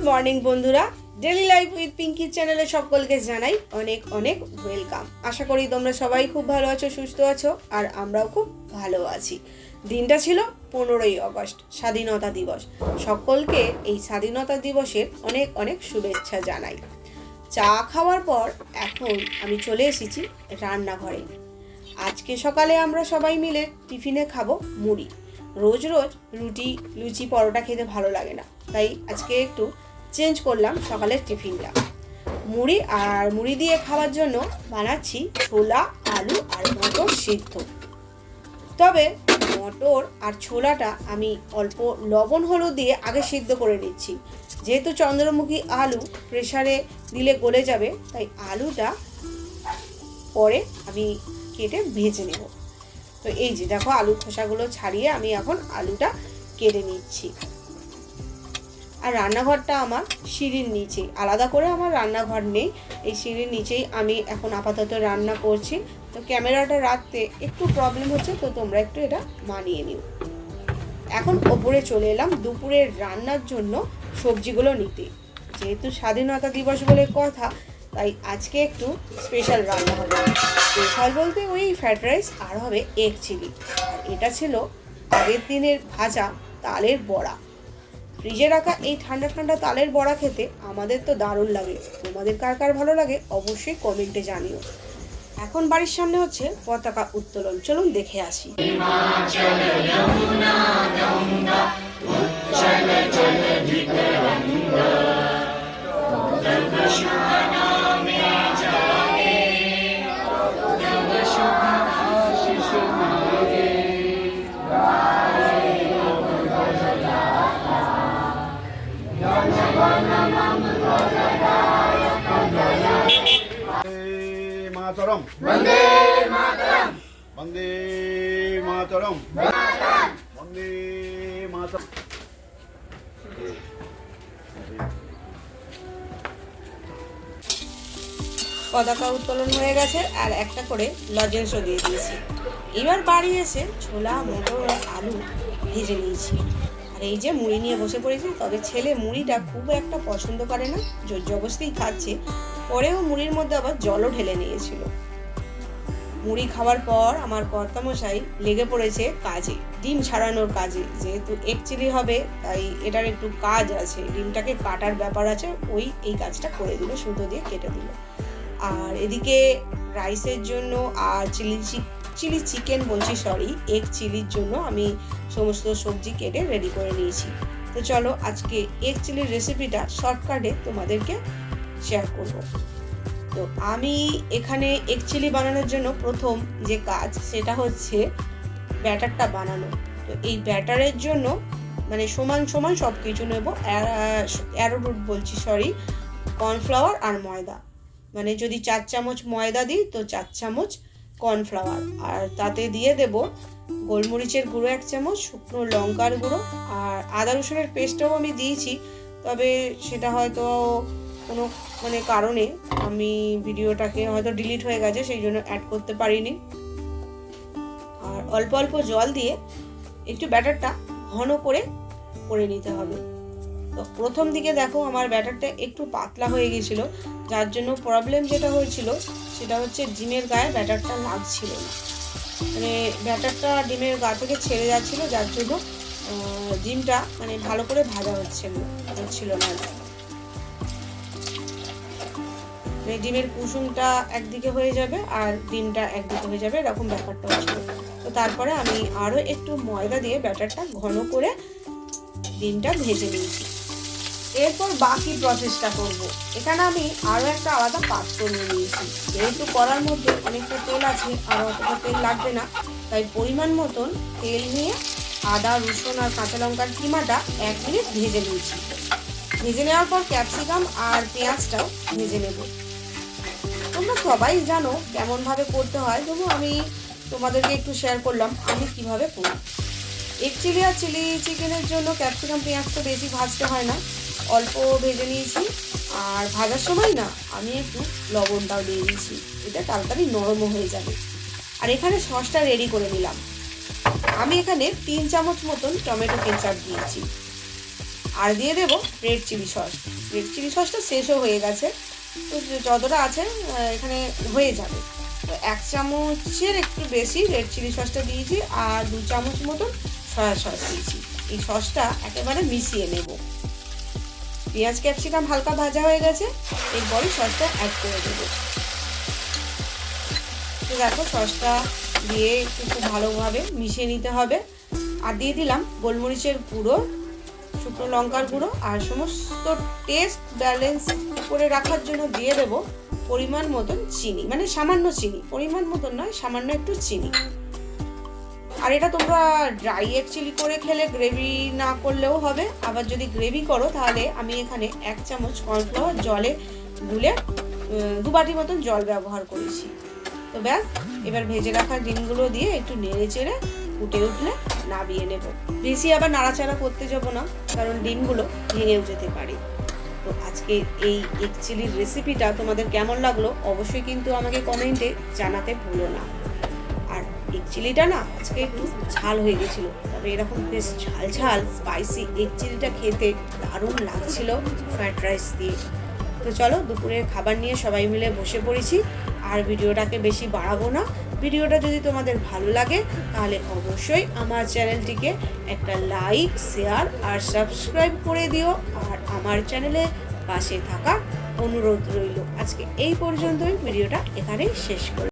Morning বন্ধুরা, daily life with Pinki চ্যানেলে সকলকে জানাই অনেক অনেক ওয়েলকাম। আশা করি তোমরা সবাই খুব ভালো আছো, সুস্থ আছো, আর আমরাও খুব ভালো আছি। দিনটা ছিল 15ই আগস্ট, স্বাধীনতা দিবস। সকলকে এই স্বাধীনতা দিবসের অনেক অনেক শুভেচ্ছা জানাই। চা খাওয়ার পর এখন আমি চলে এসেছি রান্নাঘরে। আজকে সকালে আমরা সবাই মিলে টিফিনে খাবো মুড়ি। রোজ রোজ রুটি লুচি পরোটা খেতে ভালো লাগে না, তাই আজকে একটু চেঞ্জ করলাম সকালের টিফিনটা। মুড়ি দিয়ে খাওয়ার জন্য বানাচ্ছি ছোলা, আলু আর মটর সিদ্ধ। তবে মটর আর ছোলাটা আমি অল্প লবণ হলুদ দিয়ে আগে সিদ্ধ করে নিচ্ছি। যেহেতু চন্দ্রমুখী আলু প্রেসারে দিলে গলে যাবে, তাই আলুটা পরে আমি কেটে ভেজে নেব। তো এই যে দেখো, আলুর খোসাগুলো ছাড়িয়ে আমি এখন আলুটা কেটে নিচ্ছি। আর রান্নাঘরটা আমার সিঁড়ির নিচে, আলাদা করে আমার রান্নাঘর নেই, এই সিঁড়ির নিচেই আমি এখন আপাতত রান্না করছি। তো ক্যামেরাটা রাখতে একটু প্রবলেম হচ্ছে, তো তোমরা একটু এটা মানিয়ে নিও। এখন ওপরে চলে এলাম দুপুরের রান্নার জন্য সবজিগুলো নিতে। যেহেতু স্বাধীনতা দিবস বলে কথা, তাই আজকে একটু স্পেশাল রান্না হবে। স্পেশাল বলতে ওই ফ্রাইড রাইস আর হবে এগ চিলি। আর এটা ছিল আগের দিনের ভাজা তালের বড়া। ফ্রিজে রাখা এই ঠান্ডা ঠান্ডা তালের বড়া খেতে আমাদের তো দারুণ লাগে। তোমাদের কার কার ভালো লাগে অবশ্যই কমেন্টে জানিও। এখন বাড়ির সামনে হচ্ছে পতাকা উত্তোলন, চলুন দেখে আসি। वंदे मातरम, वंदे मातरम, वंदे मातरम। পতাকা উত্তোলন হয়ে গেছে, আর একটা করে লজেন্সও দিয়ে দিয়েছি। এবার বাড়ি এসে ছোলা, মটর আর আলু ভেজে নিয়েছি। আর এই যে মুড়ি নিয়ে বসে পড়েছি। তবে ছেলে মুড়িটা খুব একটা পছন্দ করে না, জোর জবরদস্তি খাচ্ছে। পরেও মুড়ির মধ্যে আবার জলও ঢেলে নিয়েছিল। মুড়ি খাওয়ার পর আমার কর্তামশাই লেগে পড়েছে কাজে, ডিম ছাড়ানোর কাজে। যেহেতু এগ চিলি হবে, তাই এটার একটু কাজ আছে, ডিমটাকে কাটার ব্যাপার আছে। এই কাজটা করে দিল, সুতো দিয়ে কেটে দিল। আর এদিকে রাইসের জন্য আর চিলি চিকেন এগ চিলির জন্য আমি সমস্ত সবজি কেটে রেডি করে নিয়েছি। তো চলো আজকে এগ চিলির রেসিপিটা শর্টকাটে তোমাদেরকে শেয়ার করব। তো আমি এখানে এগ চিলি বানানোর জন্য প্রথম যে কাজ, সেটা হচ্ছে ব্যাটারটা বানানো। তো এই ব্যাটারের জন্য মানে সমান সমান সব কিছু নেব। অ্যারোরুট কর্নফ্লাওয়ার আর ময়দা। মানে যদি 4 চামচ ময়দা দিই তো 4 চামচ কর্নফ্লাওয়ার, আর তাতে দিয়ে দেব গোলমরিচের গুঁড়ো 1 চামচ, শুকনো লঙ্কার গুঁড়ো, আর আদা রসুনের পেস্টটাও আমি দিয়েছি। তবে সেটা হয়তো কোনো কারণে আমি ভিডিওটাকে হয়তো ডিলিট হয়ে গেছে, সেই জন্য অ্যাড করতে পারিনি। আর অল্প অল্প জল দিয়ে একটু ব্যাটারটা ঘন করে নিতে হবে। তো প্রথম দিকে দেখো আমার ব্যাটারটা একটু পাতলা হয়ে গেছিল, যার জন্য প্রবলেম যেটা হয়েছিল সেটা হচ্ছে ডিমের গায়ে ব্যাটারটা লাগছিল না। মানে ব্যাটারটা ডিমের গা থেকে ছেড়ে যাচ্ছিল, যার জন্য ডিমটা ভালো করে ভাজা হচ্ছিল না। ডিমের কুসুমটা একদিকে হয়ে যাবে আর ডিমটা একদিকে হয়ে যাবে, এরকম ব্যাপারটা হচ্ছিল। তো তারপরে আমি আরও একটু ময়দা দিয়ে ব্যাটারটা ঘন করে ডিমটা ভেজে নিয়েছি। এরপর বাকি প্রসেসটা করব। এখানে আমি আরও একটা আলাদা পাত্র নিয়ে নিয়েছি। যেহেতু কড়ার মধ্যে অনেকটা তেল আছে, আর অতটা তেল লাগবে না, তাই পরিমাণ মতন তেল নিয়ে আদা রসুন আর কাঁচা লঙ্কার কিমাটা 1 মিনিট ভেজে নিয়েছি। ভেজে নেওয়ার পর ক্যাপসিকাম আর পেঁয়াজটাও ভেজে নেব। তোমরা সবাই জানো কেমনভাবে করতে হয়, তবু আমি তোমাদেরকে একটু শেয়ার করলাম আমি কিভাবে করি। এগ চিলি আর চিলি চিকেনের জন্য ক্যাপসিকাম পেঁয়াজ তো বেশি ভাজতে হয় না, অল্প ভেজে নিয়েছি। আর ভাজার সময় না আমি একটু লবণটাও দিয়ে দিয়েছি, এটা তাড়াতাড়ি নরমও হয়ে যাবে। আর এখানে সসটা রেডি করে নিলাম। আমি এখানে 3 চামচ মতন টমেটো কেচাপ দিয়েছি। আর দিয়ে দেবো red chilli sauce. Red chilli সসটা শেষও হয়ে গেছে, তো যতটা আছে এখানে হয়ে যাবে। তো 1 চামচের একটু বেশি রেড চিলি সসটা দিয়েছি, আর 2 চামচ মতন সয়া সস দিয়েছি। এই সসটা একেবারে মিশিয়ে নেব। পেঁয়াজ ক্যাপসিকাম হালকা ভাজা হয়ে গেছে, এরপরে সসটা অ্যাড করে দেবো। তো দেখো সসটা দিয়ে একটু খুব ভালোভাবে মিশিয়ে নিতে হবে। আর দিয়ে দিলাম গোলমরিচের গুঁড়ো, শুকনো লঙ্কার গুঁড়ো, আর সমস্ত টেস্ট ব্যালেন্স করে রাখার জন্য দিয়ে দেব পরিমাণ মতন চিনি, মানে সামান্য চিনি, পরিমাণ মতন নয়, সামান্য একটু চিনি। আর এটা তোমরা ড্রাই এগ চিলি করে খেলে গ্রেভি না করলেও হবে, আবার যদি গ্রেভি করো তাহলে আমি এখানে 1 চামচ কর্নফ্লাওয়ার জলে গুলে 2 বাটি মতন জল ব্যবহার করেছি। তো ব্যাস, এবার ভেজে রাখা ডিমগুলো দিয়ে একটু নেড়ে চেড়ে ফুটে উঠলে নামিয়ে নেব। বেশি আবার নাড়াচাড়া করতে যাব না, কারণ ডিমগুলো ভেঙেও যেতে পারে। তো আজকে এই এগ চিলির রেসিপিটা তোমাদের কেমন লাগলো অবশ্যই কিন্তু আমাকে কমেন্টে জানাতে ভুলো না। আর এগ চিলিটা না আজকে একটু ঝাল হয়ে গেছিলো, তবে এরকম বেশ ঝাল ঝাল স্পাইসি এগ চিলিটা খেতে দারুণ লাগছিল ফ্রাইড রাইস দিয়ে। তো চলো, দুপুরের খাবার নিয়ে সবাই মিলে বসে পড়েছি, আর ভিডিওটাকে বেশি বাড়াবো না। ভিডিওটা যদি তোমাদের ভালো লাগে তাহলে অবশ্যই আমার চ্যানেলটিকে একটা লাইক, শেয়ার আর সাবস্ক্রাইব করে দিও, আর আমার চ্যানেলে পাশে থাকা অনুরোধ রইল। আজকে এই পর্যন্তই, ভিডিওটা এখানেই শেষ করি।